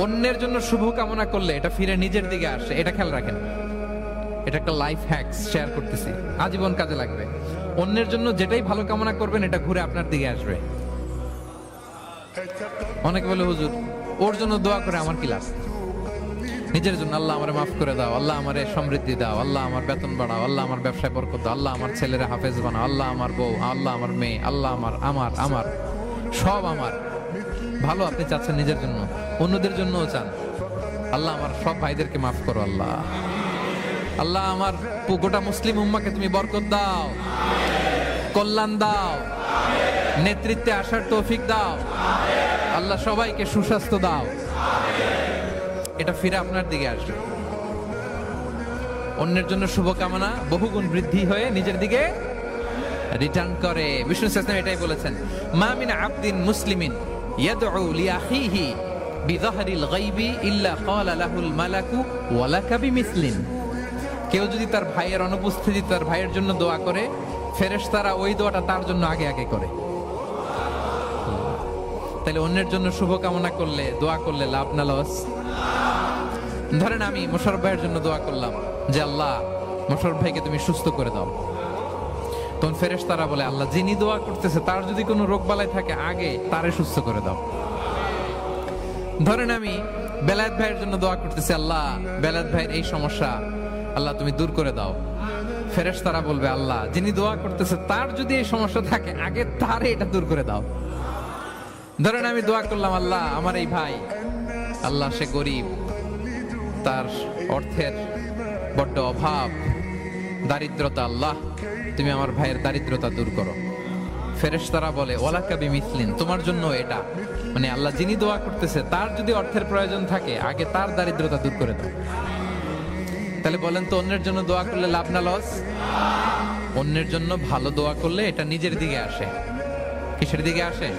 অন্যের জন্য শুভ কামনা করলে এটা ফিরে নিজের দিকে আসে, এটা খেয়াল রাখেন। এটা একটা লাইফ হ্যাকস শেয়ার করতেছি, আজীবন কাজে লাগবে। অন্যের জন্য যেটাই ভালো কামনা করবেন এটা ঘুরে আপনার দিকে আসবে। অনেকে বলে হুজুর ওর জন্য দোয়া করে আমার কি লাভ? নিজের জন্য আল্লাহ আমারে মাফ করে দাও, আল্লাহ আমারে সমৃদ্ধি দাও, আল্লাহ আমার বেতন বাড়াও, আল্লাহ আমার ব্যবসায় বরকত দাও, আল্লাহ আমার ছেলেরা হাফেজ বানাও, আল্লাহ আমার বউ, আল্লাহ আমার মেয়ে, আল্লাহ আমার আমার আমার সব আমার ভালো আপনি চাচ্ছেন নিজের জন্য, অন্যদের জন্যও চান। আল্লাহ আমার সব ভাইদেরকে মাফ করো, আল্লাহ আল্লাহ আমার গোটা মুসলিম উম্মাকে তুমি বরকত দাও, কল্যাণ দাও, নেতৃত্বে আসার তৌফিক দাও, আল্লাহ সবাইকে সুস্বাস্থ্য দাও। এটা ফিরে আপনার দিকে আসবে। অন্যের জন্য শুভকামনা বহুগুণ বৃদ্ধি হয়ে নিজের দিকে রিটার্ন করে। বিষ্ণু সাল্লাল্লাহু এটাই বলেছেন, মা মিন আবদিন মুসলিমিন ইয়াদউ লিআখিহি বিযাহরিল গায়বি ইল্লা ক্বালা লাহুল মালাকু ওয়া লাকা বিমিসলিন। কেউ যদি তার ভাইয়ের অনুপস্থিতিতে তার ভাইয়ের জন্য দোয়া করে, ফেরেশতারা ওই দোয়াটা তার জন্য আগে আগে করে। তাহলে অন্যের জন্য শুভকামনা করলে, দোয়া করলে লাভ না লস? ধরেন আমি মোশাররফ ভাইয়ের জন্য দোয়া করলাম যে আল্লাহ মোশাররফ ভাইকে তুমি সুস্থ করে দাও, তখন ফেরেশতারা বলে আল্লাহ যিনি দোয়া করতেছে তার যদি কোনো রোগ বালাই থাকে আগে তারে সুস্থ করে দাও। ধরেন আমি বেলায়েত ভাইয়ের জন্য দোয়া করতেছি, আল্লাহ বেলায়েত ভাইয়ের এই সমস্যা আল্লাহ তুমি দূর করে দাও, ফেরেশতারা বলবে আল্লাহ যিনি দোয়া করতেছে তার যদি এই সমস্যা থাকে আগে তারে এটা দূর করে দাও। ধরেন আমি দোয়া করলাম আল্লাহ আমার এই ভাই, আল্লাহ সে গরিব, তার অর্থের বড্ড অভাব, দারিদ্রতা, আল্লাহ তুমি আমার ভাইয়ের দারিদ্রতা দূর করো। ফেরেশতারা বলে ওয়ালাকা বিমিসলিন, তোমার জন্য এটা, মানে আল্লাহ যিনি দোয়া করতেছে তার যদি অর্থের প্রয়োজন থাকে আগে তার দারিদ্রতা দূর করে দাও। তাহলে বলেন তো অন্যের জন্য দোয়া করলে লাভ না লস? অন্যের জন্য ভালো দোয়া করলে এটা নিজের দিকে আসে। কিসের দিকে আসে?